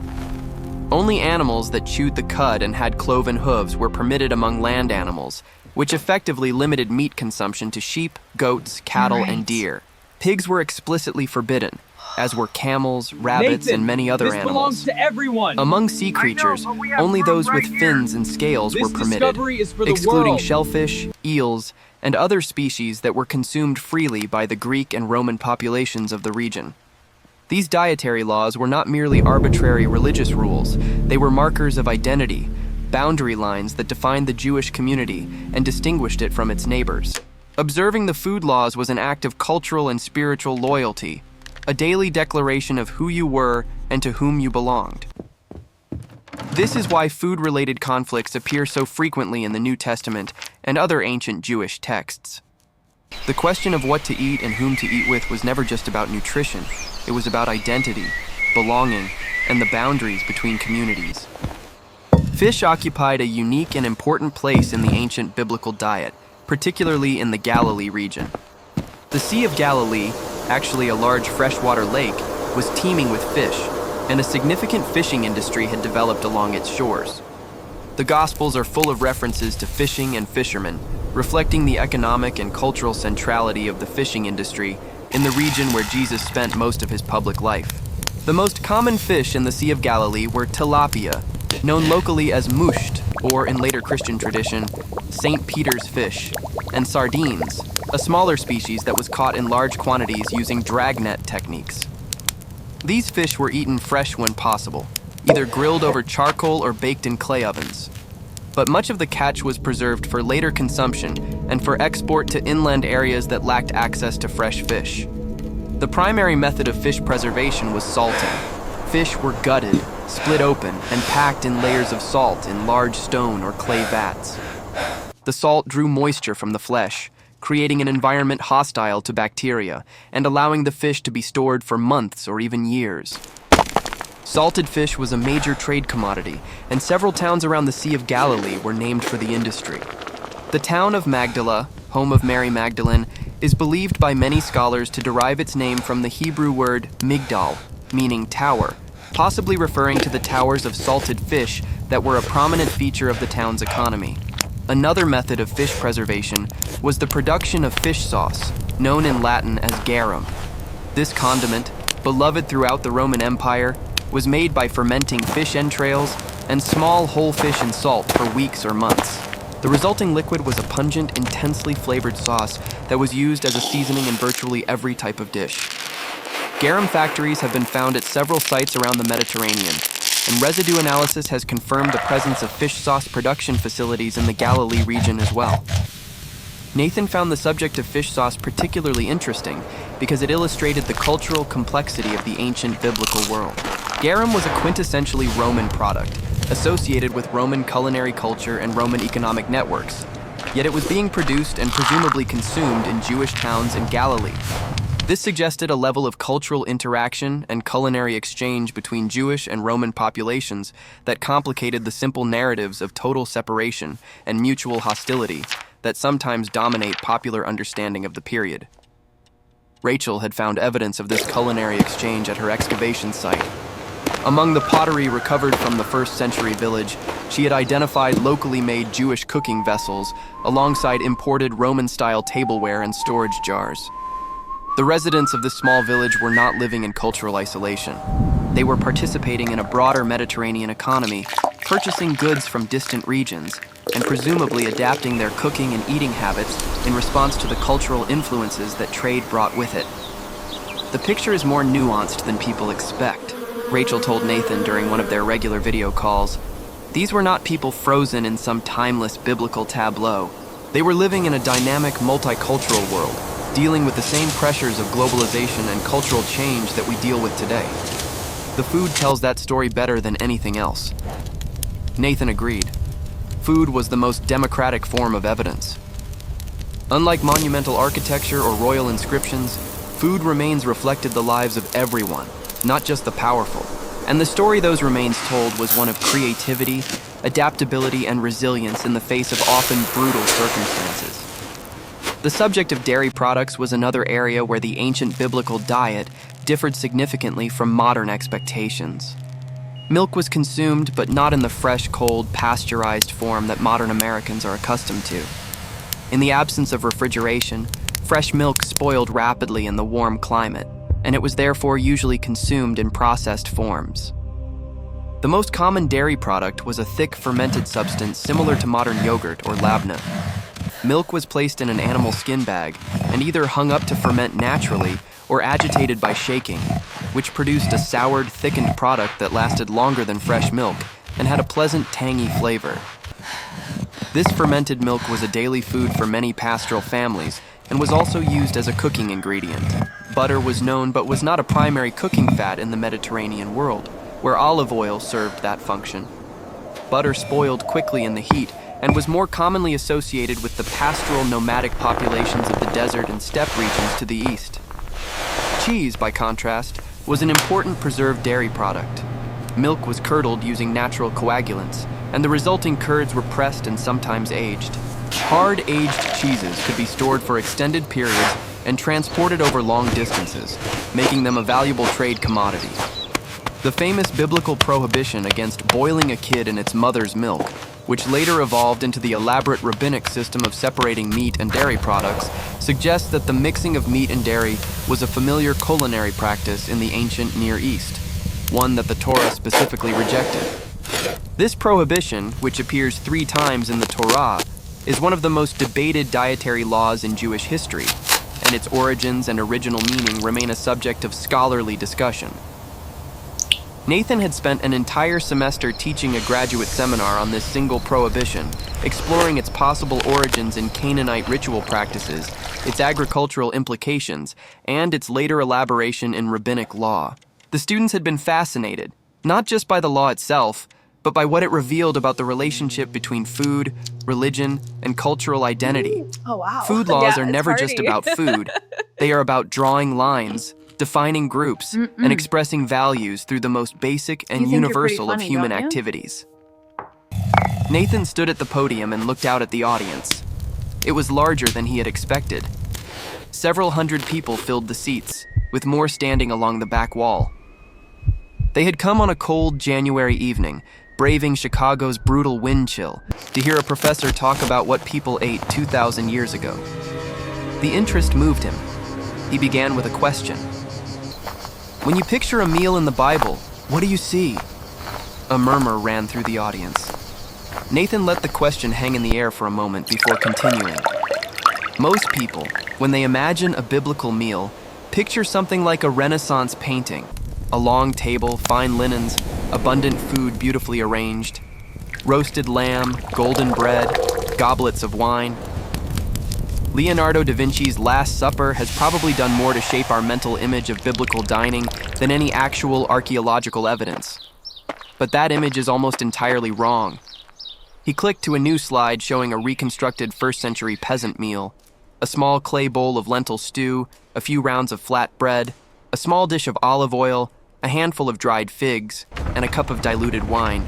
Only animals that chewed the cud and had cloven hooves were permitted among land animals, which effectively limited meat consumption to sheep, goats, cattle, and deer. Pigs were explicitly forbidden, as were camels, rabbits, and many other this animals. belongs to everyone. Among sea creatures, only those with fins and scales were permitted, excluding shellfish, eels, and other species that were consumed freely by the Greek and Roman populations of the region. These dietary laws were not merely arbitrary religious rules, they were markers of identity, boundary lines that defined the Jewish community and distinguished it from its neighbors. Observing the food laws was an act of cultural and spiritual loyalty, a daily declaration of who you were and to whom you belonged. This is why food-related conflicts appear so frequently in the New Testament and other ancient Jewish texts. The question of what to eat and whom to eat with was never just about nutrition. It was about identity, belonging, and the boundaries between communities. Fish occupied a unique and important place in the ancient biblical diet, particularly in the Galilee region. The Sea of Galilee, actually a large freshwater lake, was teeming with fish, and a significant fishing industry had developed along its shores. The Gospels are full of references to fishing and fishermen, reflecting the economic and cultural centrality of the fishing industry in the region where Jesus spent most of his public life. The most common fish in the Sea of Galilee were tilapia, known locally as musht, or in later Christian tradition, St. Peter's fish, and sardines, a smaller species that was caught in large quantities using dragnet techniques. These fish were eaten fresh when possible, either grilled over charcoal or baked in clay ovens. But much of the catch was preserved for later consumption and for export to inland areas that lacked access to fresh fish. The primary method of fish preservation was salting. Fish were gutted, split open, and packed in layers of salt in large stone or clay vats. The salt drew moisture from the flesh, creating an environment hostile to bacteria and allowing the fish to be stored for months or even years. Salted fish was a major trade commodity, and several towns around the Sea of Galilee were named for the industry. The town of Magdala, home of Mary Magdalene, is believed by many scholars to derive its name from the Hebrew word migdal, meaning tower, possibly referring to the towers of salted fish that were a prominent feature of the town's economy. Another method of fish preservation was the production of fish sauce, known in Latin as garum. This condiment, beloved throughout the Roman Empire, was made by fermenting fish entrails and small whole fish in salt for weeks or months. The resulting liquid was a pungent, intensely flavored sauce that was used as a seasoning in virtually every type of dish. Garum factories have been found at several sites around the Mediterranean, and residue analysis has confirmed the presence of fish sauce production facilities in the Galilee region as well. Nathan found the subject of fish sauce particularly interesting because it illustrated the cultural complexity of the ancient biblical world. Garum was a quintessentially Roman product, associated with Roman culinary culture and Roman economic networks, yet it was being produced and presumably consumed in Jewish towns in Galilee. This suggested a level of cultural interaction and culinary exchange between Jewish and Roman populations that complicated the simple narratives of total separation and mutual hostility that sometimes dominate popular understanding of the period. Rachel had found evidence of this culinary exchange at her excavation site. Among the pottery recovered from the first-century village, she had identified locally made Jewish cooking vessels alongside imported Roman-style tableware and storage jars. The residents of this small village were not living in cultural isolation. They were participating in a broader Mediterranean economy, purchasing goods from distant regions, and presumably adapting their cooking and eating habits in response to the cultural influences that trade brought with it. The picture is more nuanced than people expect, Rachel told Nathan during one of their regular video calls. These were not people frozen in some timeless biblical tableau. They were living in a dynamic, multicultural world, dealing with the same pressures of globalization and cultural change that we deal with today. The food tells that story better than anything else. Nathan agreed. Food was the most democratic form of evidence. Unlike monumental architecture or royal inscriptions, food remains reflected the lives of everyone, not just the powerful. And the story those remains told was one of creativity, adaptability, and resilience in the face of often brutal circumstances. The subject of dairy products was another area where the ancient biblical diet differed significantly from modern expectations. Milk was consumed, but not in the fresh, cold, pasteurized form that modern Americans are accustomed to. In the absence of refrigeration, fresh milk spoiled rapidly in the warm climate, and it was therefore usually consumed in processed forms. The most common dairy product was a thick fermented substance similar to modern yogurt or labna. Milk was placed in an animal skin bag and either hung up to ferment naturally or agitated by shaking, which produced a soured, thickened product that lasted longer than fresh milk and had a pleasant, tangy flavor. This fermented milk was a daily food for many pastoral families and was also used as a cooking ingredient. Butter was known but was not a primary cooking fat in the Mediterranean world, where olive oil served that function. Butter spoiled quickly in the heat and was more commonly associated with the pastoral nomadic populations of the desert and steppe regions to the east. Cheese, by contrast, was an important preserved dairy product. Milk was curdled using natural coagulants, and the resulting curds were pressed and sometimes aged. Hard-aged cheeses could be stored for extended periods and transported over long distances, making them a valuable trade commodity. The famous biblical prohibition against boiling a kid in its mother's milk, which later evolved into the elaborate rabbinic system of separating meat and dairy products, suggests that the mixing of meat and dairy was a familiar culinary practice in the ancient Near East, one that the Torah specifically rejected. This prohibition, which appears 3 times in the Torah, is one of the most debated dietary laws in Jewish history, and its origins and original meaning remain a subject of scholarly discussion. Nathan had spent an entire semester teaching a graduate seminar on this single prohibition, exploring its possible origins in Canaanite ritual practices, its agricultural implications, and its later elaboration in rabbinic law. The students had been fascinated, not just by the law itself, but by what it revealed about the relationship between food, religion, and cultural identity. Oh, wow. Food laws Yeah, are it's never hearty. just about food. They are about drawing lines, defining groups, and expressing values through the most basic and You think you're pretty universal of funny, human don't you? activities. Nathan stood at the podium and looked out at the audience. It was larger than he had expected. Several hundred people filled the seats, with more standing along the back wall. They had come on a cold January evening, braving Chicago's brutal wind chill, to hear a professor talk about what people ate 2,000 years ago. The interest moved him. He began with a question. When you picture a meal in the Bible, what do you see? A murmur ran through the audience. Nathan let the question hang in the air for a moment before continuing. Most people, when they imagine a biblical meal, picture something like a Renaissance painting. A long table, fine linens, abundant food beautifully arranged, roasted lamb, golden bread, goblets of wine. Leonardo da Vinci's Last Supper has probably done more to shape our mental image of biblical dining than any actual archaeological evidence. But that image is almost entirely wrong. He clicked to a new slide showing a reconstructed first-century peasant meal: a small clay bowl of lentil stew, a few rounds of flat bread, a small dish of olive oil, a handful of dried figs, and a cup of diluted wine.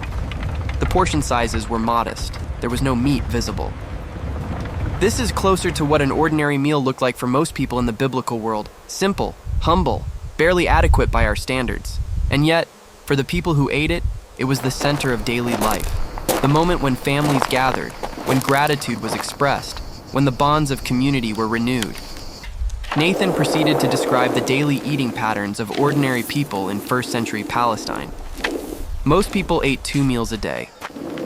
The portion sizes were modest. There was no meat visible. This is closer to what an ordinary meal looked like for most people in the biblical world: simple, humble, barely adequate by our standards. And yet, for the people who ate it, it was the center of daily life. The moment when families gathered, when gratitude was expressed, when the bonds of community were renewed. Nathan proceeded to describe the daily eating patterns of ordinary people in first-century Palestine. Most people ate 2 meals a day.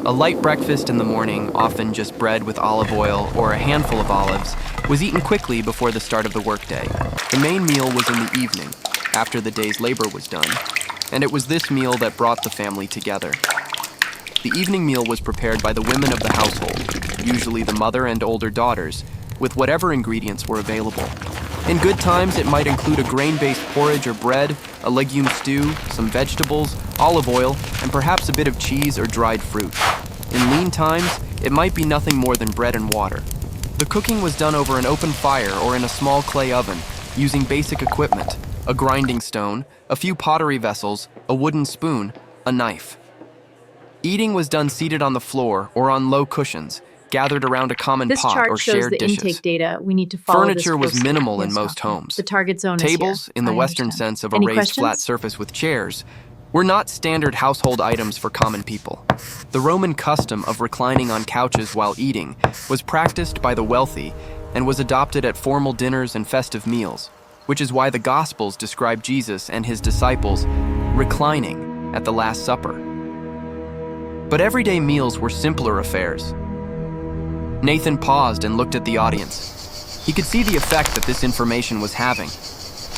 A light breakfast in the morning, often just bread with olive oil or a handful of olives, was eaten quickly before the start of the workday. The main meal was in the evening, after the day's labor was done, and it was this meal that brought the family together. The evening meal was prepared by the women of the household, usually the mother and older daughters, with whatever ingredients were available. In good times, it might include a grain-based porridge or bread, a legume stew, some vegetables, olive oil, and perhaps a bit of cheese or dried fruit. In lean times, it might be nothing more than bread and water. The cooking was done over an open fire or in a small clay oven, using basic equipment: a grinding stone, a few pottery vessels, a wooden spoon, a knife. Eating was done seated on the floor or on low cushions, gathered around a common This pot chart or shows shared the dishes. intake data. We need to follow Furniture this was closely. minimal in Yes, most Doctor. homes. The target zone Tables, is here. in the I Western understand. sense of a Any raised questions? flat surface with chairs, were not standard household items for common people. The Roman custom of reclining on couches while eating was practiced by the wealthy and was adopted at formal dinners and festive meals, which is why the Gospels describe Jesus and his disciples reclining at the Last Supper. But everyday meals were simpler affairs. Nathan paused and looked at the audience. He could see the effect that this information was having.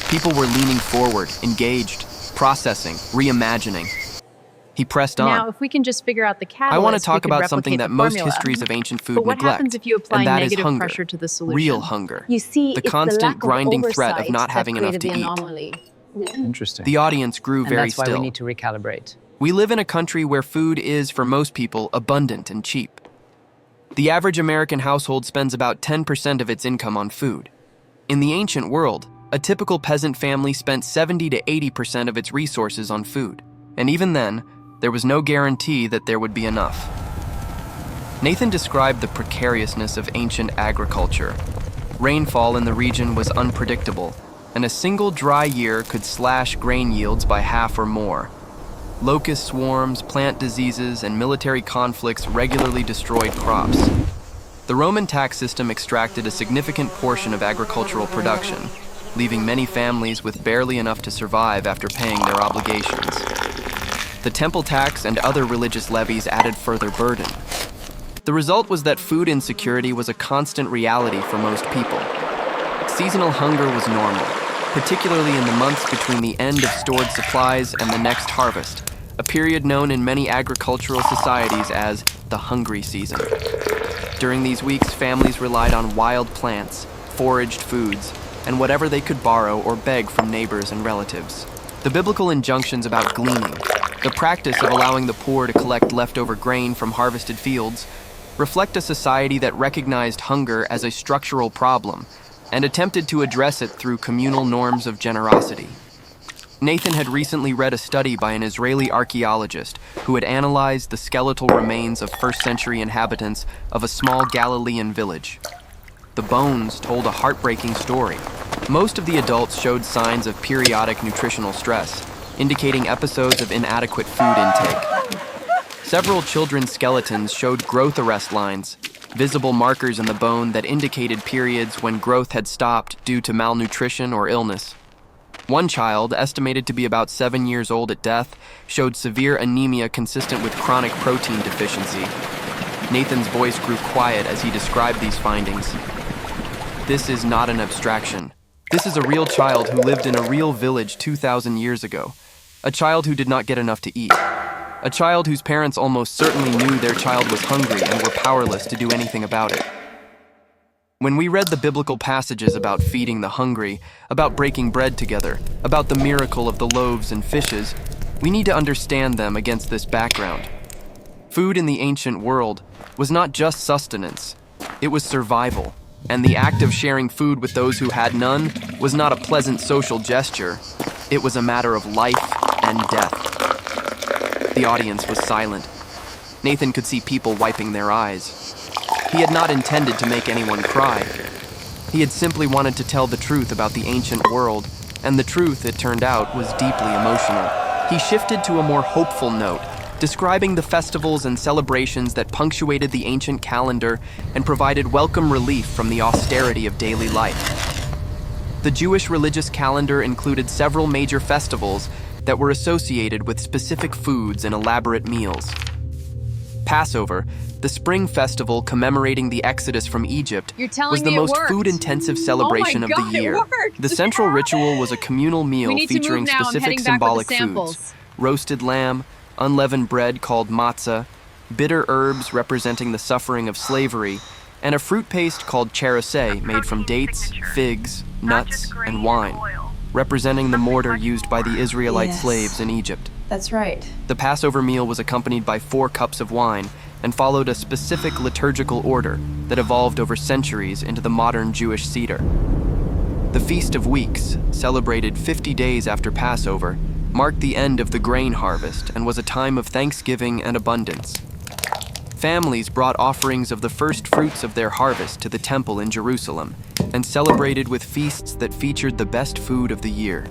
People were leaning forward, engaged, processing, reimagining. He pressed on. Now, if we can just figure out the catalyst, I want to we talk could about something replicate that the most formula. histories of ancient food But what neglect, happens if you apply and that is negative hunger, pressure to the solution? real hunger. You see, The it's constant the lack grinding of threat of oversight not that having enough created to the eat. anomaly. Interesting. The audience grew and very that's why still. we need to recalibrate. We live in a country where food is, for most people, abundant and cheap. The average American household spends about 10% of its income on food. In the ancient world, a typical peasant family spent 70 to 80% of its resources on food. And even then, there was no guarantee that there would be enough. Nathan described the precariousness of ancient agriculture. Rainfall in the region was unpredictable, and a single dry year could slash grain yields by half or more. Locust swarms, plant diseases, and military conflicts regularly destroyed crops. The Roman tax system extracted a significant portion of agricultural production, leaving many families with barely enough to survive after paying their obligations. The temple tax and other religious levies added further burden. The result was that food insecurity was a constant reality for most people. Seasonal hunger was normal, particularly in the months between the end of stored supplies and the next harvest, a period known in many agricultural societies as the hungry season. During these weeks, families relied on wild plants, foraged foods, and whatever they could borrow or beg from neighbors and relatives. The biblical injunctions about gleaning, the practice of allowing the poor to collect leftover grain from harvested fields, reflect a society that recognized hunger as a structural problem and attempted to address it through communal norms of generosity. Nathan had recently read a study by an Israeli archaeologist who had analyzed the skeletal remains of first-century inhabitants of a small Galilean village. The bones told a heartbreaking story. Most of the adults showed signs of periodic nutritional stress, indicating episodes of inadequate food intake. Several children's skeletons showed growth arrest lines, visible markers in the bone that indicated periods when growth had stopped due to malnutrition or illness. One child, estimated to be about 7 years old at death, showed severe anemia consistent with chronic protein deficiency. Nathan's voice grew quiet as he described these findings. This is not an abstraction. This is a real child who lived in a real village 2,000 years ago. A child who did not get enough to eat. A child whose parents almost certainly knew their child was hungry and were powerless to do anything about it. When we read the biblical passages about feeding the hungry, about breaking bread together, about the miracle of the loaves and fishes, we need to understand them against this background. Food in the ancient world was not just sustenance, it was survival. And the act of sharing food with those who had none was not a pleasant social gesture, it was a matter of life and death. The audience was silent. Nathan could see people wiping their eyes. He had not intended to make anyone cry. He had simply wanted to tell the truth about the ancient world, and the truth, it turned out, was deeply emotional. He shifted to a more hopeful note, describing the festivals and celebrations that punctuated the ancient calendar and provided welcome relief from the austerity of daily life. The Jewish religious calendar included several major festivals that were associated with specific foods and elaborate meals. Passover, the spring festival commemorating the Exodus from Egypt, was the most food-intensive celebration of the year. The central ritual was a communal meal featuring specific symbolic foods: roasted lamb, unleavened bread called matzah, bitter herbs representing the suffering of slavery, and a fruit paste called cherosé made from dates, figs, nuts, and wine, representing the mortar used by the Israelite slaves in Egypt. That's right. The Passover meal was accompanied by 4 cups of wine and followed a specific liturgical order that evolved over centuries into the modern Jewish Seder. The Feast of Weeks, celebrated 50 days after Passover, marked the end of the grain harvest and was a time of thanksgiving and abundance. Families brought offerings of the first fruits of their harvest to the temple in Jerusalem and celebrated with feasts that featured the best food of the year.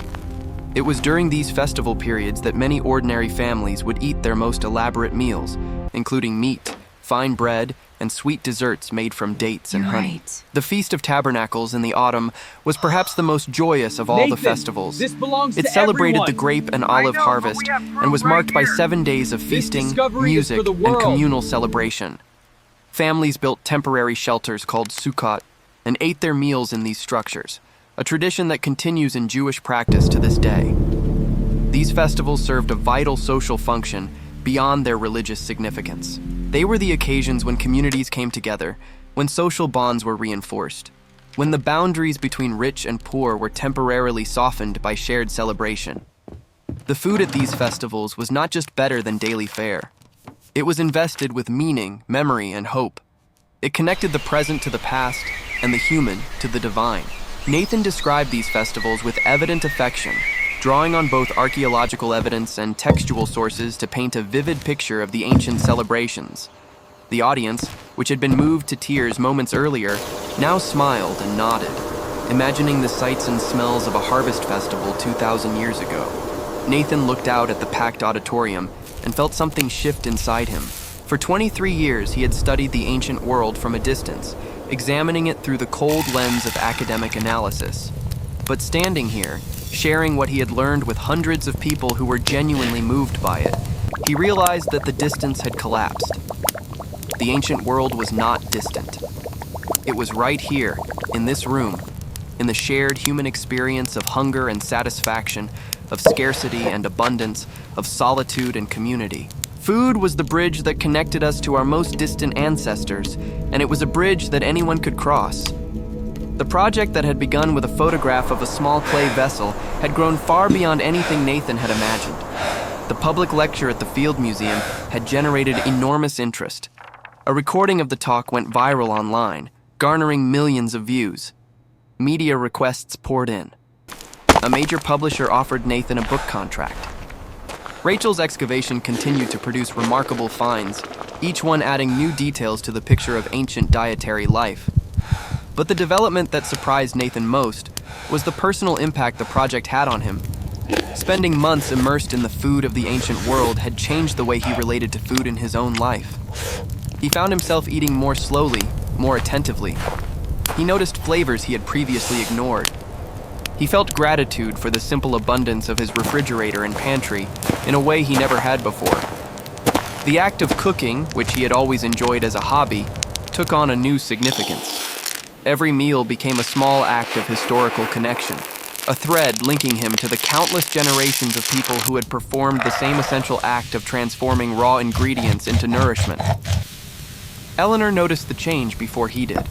It was during these festival periods that many ordinary families would eat their most elaborate meals, including meat, fine bread, and sweet desserts made from dates and honey. Right. The Feast of Tabernacles in the autumn was perhaps the most joyous of all the festivals. This belongs It to celebrated everyone. the grape and olive know, but harvest we have proof and was right marked by here. 7 days of feasting, discovery is music, for the and world. communal celebration. Families built temporary shelters called sukkot and ate their meals in these structures, a tradition that continues in Jewish practice to this day. These festivals served a vital social function beyond their religious significance. They were the occasions when communities came together, when social bonds were reinforced, when the boundaries between rich and poor were temporarily softened by shared celebration. The food at these festivals was not just better than daily fare. It was invested with meaning, memory, and hope. It connected the present to the past and the human to the divine. Nathan described these festivals with evident affection, drawing on both archaeological evidence and textual sources to paint a vivid picture of the ancient celebrations. The audience, which had been moved to tears moments earlier, now smiled and nodded, imagining the sights and smells of a harvest festival 2,000 years ago. Nathan looked out at the packed auditorium and felt something shift inside him. For 23 years, he had studied the ancient world from a distance, examining it through the cold lens of academic analysis. But standing here, sharing what he had learned with hundreds of people who were genuinely moved by it, he realized that the distance had collapsed. The ancient world was not distant. It was right here, in this room, in the shared human experience of hunger and satisfaction, of scarcity and abundance, of solitude and community. Food was the bridge that connected us to our most distant ancestors, and it was a bridge that anyone could cross. The project that had begun with a photograph of a small clay vessel had grown far beyond anything Nathan had imagined. The public lecture at the Field Museum had generated enormous interest. A recording of the talk went viral online, garnering millions of views. Media requests poured in. A major publisher offered Nathan a book contract. Rachel's excavation continued to produce remarkable finds, each one adding new details to the picture of ancient dietary life. But the development that surprised Nathan most was the personal impact the project had on him. Spending months immersed in the food of the ancient world had changed the way he related to food in his own life. He found himself eating more slowly, more attentively. He noticed flavors he had previously ignored. He felt gratitude for the simple abundance of his refrigerator and pantry in a way he never had before. The act of cooking, which he had always enjoyed as a hobby, took on a new significance. Every meal became a small act of historical connection, a thread linking him to the countless generations of people who had performed the same essential act of transforming raw ingredients into nourishment. Eleanor noticed the change before he did.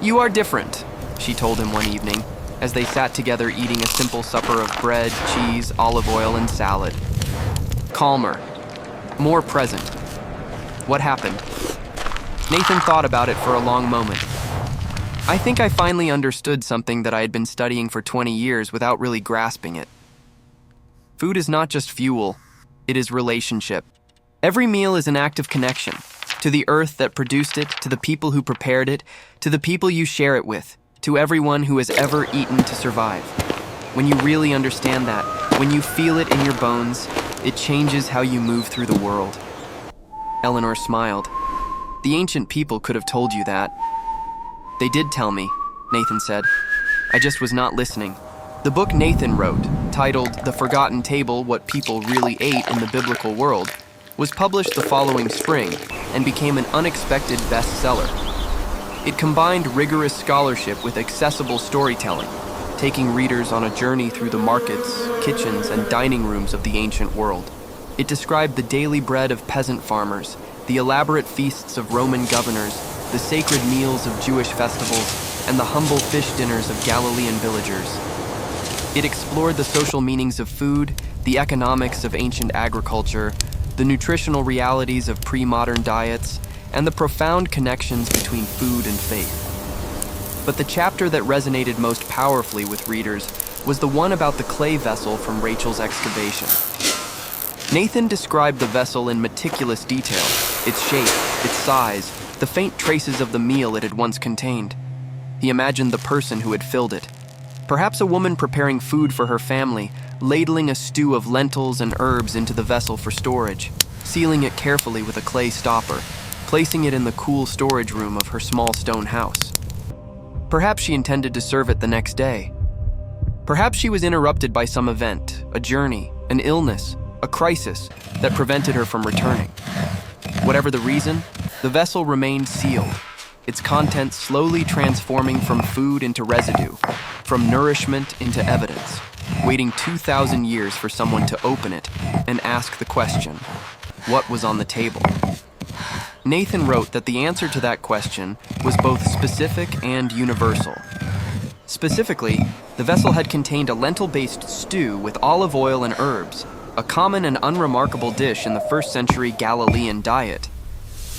"You are different," she told him one evening, as they sat together eating a simple supper of bread, cheese, olive oil, and salad. Calmer, more present. What happened? Nathan thought about it for a long moment. "I think I finally understood something that I had been studying for 20 years without really grasping it. Food is not just fuel, it is relationship. Every meal is an act of connection, to the earth that produced it, to the people who prepared it, to the people you share it with, to everyone who has ever eaten to survive. When you really understand that, when you feel it in your bones, it changes how you move through the world." Eleanor smiled. "The ancient people could have told you that." "They did tell me," Nathan said. "I just was not listening." The book Nathan wrote, titled The Forgotten Table: What People Really Ate in the Biblical World, was published the following spring and became an unexpected bestseller. It combined rigorous scholarship with accessible storytelling, taking readers on a journey through the markets, kitchens, and dining rooms of the ancient world. It described the daily bread of peasant farmers, the elaborate feasts of Roman governors, the sacred meals of Jewish festivals, and the humble fish dinners of Galilean villagers. It explored the social meanings of food, the economics of ancient agriculture, the nutritional realities of pre-modern diets, and the profound connections between food and faith. But the chapter that resonated most powerfully with readers was the one about the clay vessel from Rachel's excavation. Nathan described the vessel in meticulous detail, its shape, its size, the faint traces of the meal it had once contained. He imagined the person who had filled it. Perhaps a woman preparing food for her family, ladling a stew of lentils and herbs into the vessel for storage, sealing it carefully with a clay stopper, placing it in the cool storage room of her small stone house. Perhaps she intended to serve it the next day. Perhaps she was interrupted by some event, a journey, an illness, a crisis that prevented her from returning. Whatever the reason, the vessel remained sealed, its contents slowly transforming from food into residue, from nourishment into evidence, waiting 2,000 years for someone to open it and ask the question, what was on the table? Nathan wrote that the answer to that question was both specific and universal. Specifically, the vessel had contained a lentil-based stew with olive oil and herbs, a common and unremarkable dish in the first century Galilean diet.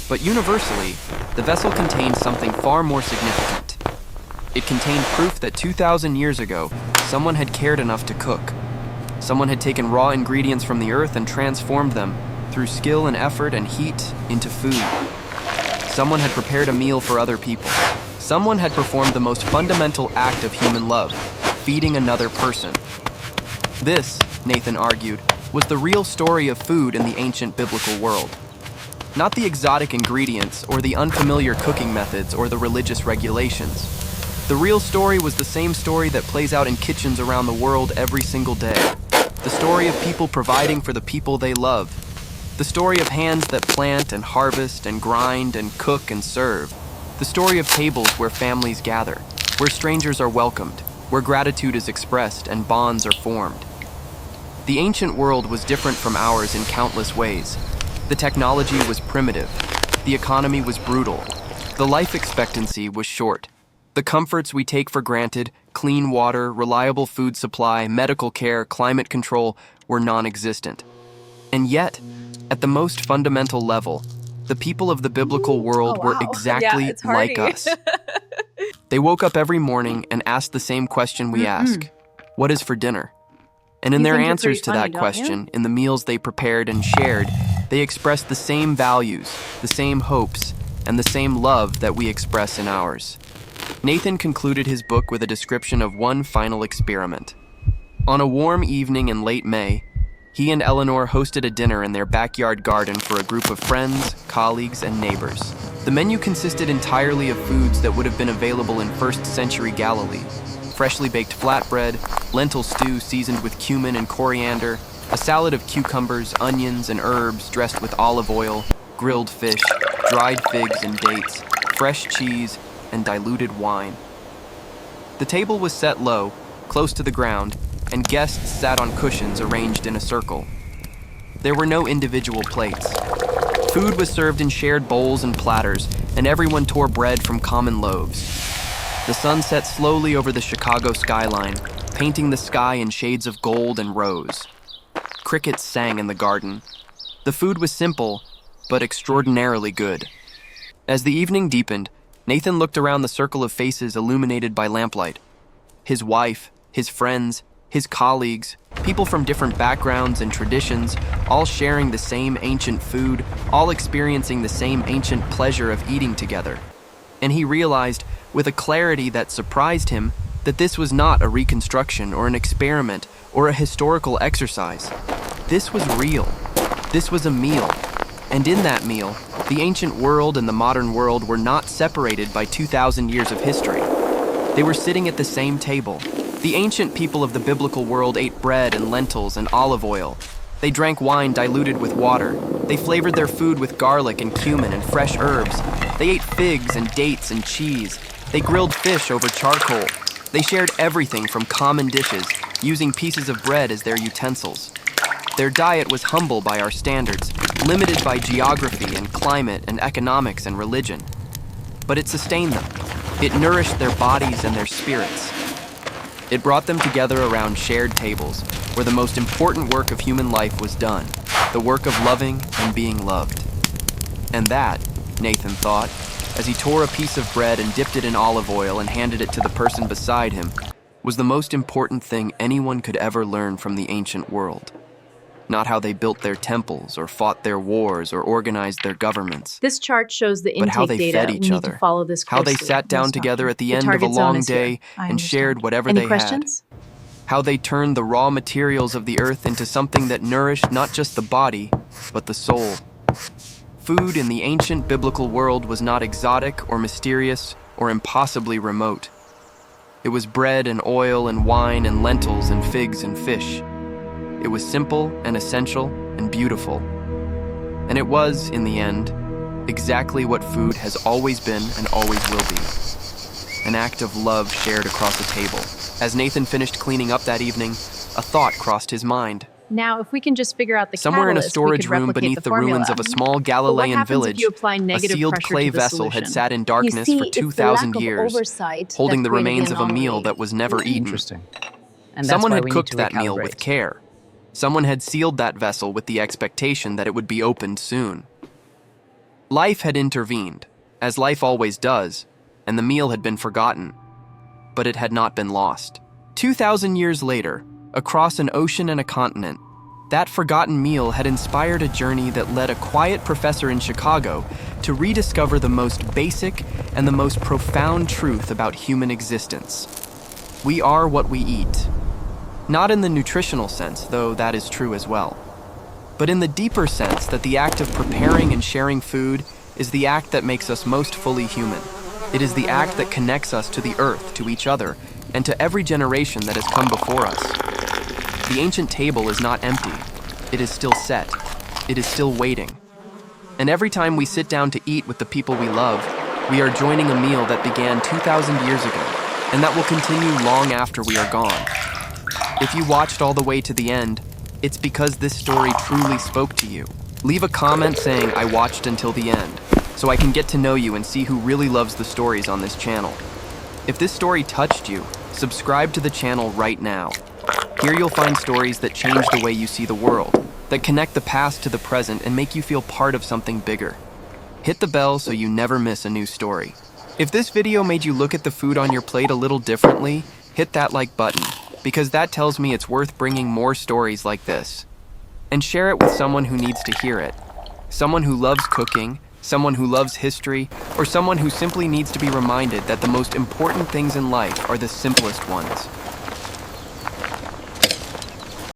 But universally, the vessel contained something far more significant. It contained proof that 2,000 years ago, someone had cared enough to cook. Someone had taken raw ingredients from the earth and transformed them, through skill and effort and heat, into food. Someone had prepared a meal for other people. Someone had performed the most fundamental act of human love, feeding another person. This, Nathan argued, was the real story of food in the ancient biblical world. Not the exotic ingredients or the unfamiliar cooking methods or the religious regulations. The real story was the same story that plays out in kitchens around the world every single day. The story of people providing for the people they love. The story of hands that plant and harvest and grind and cook and serve. The story of tables where families gather, where strangers are welcomed, where gratitude is expressed and bonds are formed. The ancient world was different from ours in countless ways. The technology was primitive. The economy was brutal. The life expectancy was short. The comforts we take for granted, clean water, reliable food supply, medical care, climate control, were non-existent. And yet, at the most fundamental level, the people of the biblical world were exactly like us. They woke up every morning and asked the same question we ask, what is for dinner? And in their answers to that question, in the meals they prepared and shared, they expressed the same values, the same hopes, and the same love that we express in ours. Nathan concluded his book with a description of one final experiment. On a warm evening in late May, he and Eleanor hosted a dinner in their backyard garden for a group of friends, colleagues, and neighbors. The menu consisted entirely of foods that would have been available in first century Galilee. Freshly baked flatbread, lentil stew seasoned with cumin and coriander, a salad of cucumbers, onions, and herbs dressed with olive oil, grilled fish, dried figs and dates, fresh cheese, and diluted wine. The table was set low, close to the ground, and guests sat on cushions arranged in a circle. There were no individual plates. Food was served in shared bowls and platters, and everyone tore bread from common loaves. The sun set slowly over the Chicago skyline, painting the sky in shades of gold and rose. Crickets sang in the garden. The food was simple, but extraordinarily good. As the evening deepened, Nathan looked around the circle of faces illuminated by lamplight. His wife, his friends, his colleagues, people from different backgrounds and traditions, all sharing the same ancient food, all experiencing the same ancient pleasure of eating together. And he realized, with a clarity that surprised him, that this was not a reconstruction or an experiment or a historical exercise. This was real. This was a meal. And in that meal, the ancient world and the modern world were not separated by 2,000 years of history. They were sitting at the same table. The ancient people of the biblical world ate bread and lentils and olive oil. They drank wine diluted with water. They flavored their food with garlic and cumin and fresh herbs. They ate figs and dates and cheese. They grilled fish over charcoal. They shared everything from common dishes, using pieces of bread as their utensils. Their diet was humble by our standards, limited by geography and climate and economics and religion. But it sustained them. It nourished their bodies and their spirits. It brought them together around shared tables, where the most important work of human life was done, the work of loving and being loved. And that, Nathan thought, as he tore a piece of bread and dipped it in olive oil and handed it to the person beside him, was the most important thing anyone could ever learn from the ancient world. Not how they built their temples or fought their wars or organized their governments, This chart shows the but intake how they data. fed We each need other, to follow this how they closely. sat down Yes, together Doctor. at the The end of a target zone long is here. day I and shared understand. whatever Any they questions? had. How they turned the raw materials of the earth into something that nourished not just the body, but the soul. Food in the ancient biblical world was not exotic or mysterious or impossibly remote. It was bread and oil and wine and lentils and figs and fish. It was simple and essential and beautiful. And it was, in the end, exactly what food has always been and always will be. An act of love shared across a table. As Nathan finished cleaning up that evening, a thought crossed his mind. Now, if we can just figure out the Somewhere in a catalyst, we storage could room replicate beneath the formula. ruins of a small But what Galilean happens village, if you apply a negative sealed pressure clay to the vessel had solution? sat in You darkness see, for it's the 2,000 lack of years, oversight holding that the created remains of a meal anomaly. that was never eaten. Interesting. And that's Someone why had we need cooked to that meal with recalibrate. care. Someone had sealed that vessel with the expectation that it would be opened soon. Life had intervened, as life always does, and the meal had been forgotten. But it had not been lost. 2,000 years later, across an ocean and a continent, that forgotten meal had inspired a journey that led a quiet professor in Chicago to rediscover the most basic and the most profound truth about human existence. We are what we eat. Not in the nutritional sense, though that is true as well, but in the deeper sense that the act of preparing and sharing food is the act that makes us most fully human. It is the act that connects us to the earth, to each other, and to every generation that has come before us. The ancient table is not empty. It is still set. It is still waiting. And every time we sit down to eat with the people we love, we are joining a meal that began 2,000 years ago, and that will continue long after we are gone. If you watched all the way to the end, it's because this story truly spoke to you. Leave a comment saying, "I watched until the end," so I can get to know you and see who really loves the stories on this channel. If this story touched you, subscribe to the channel right now. Here you'll find stories that change the way you see the world, that connect the past to the present and make you feel part of something bigger. Hit the bell so you never miss a new story. If this video made you look at the food on your plate a little differently, hit that like button, because that tells me it's worth bringing more stories like this. And share it with someone who needs to hear it. Someone who loves cooking, someone who loves history, or someone who simply needs to be reminded that the most important things in life are the simplest ones.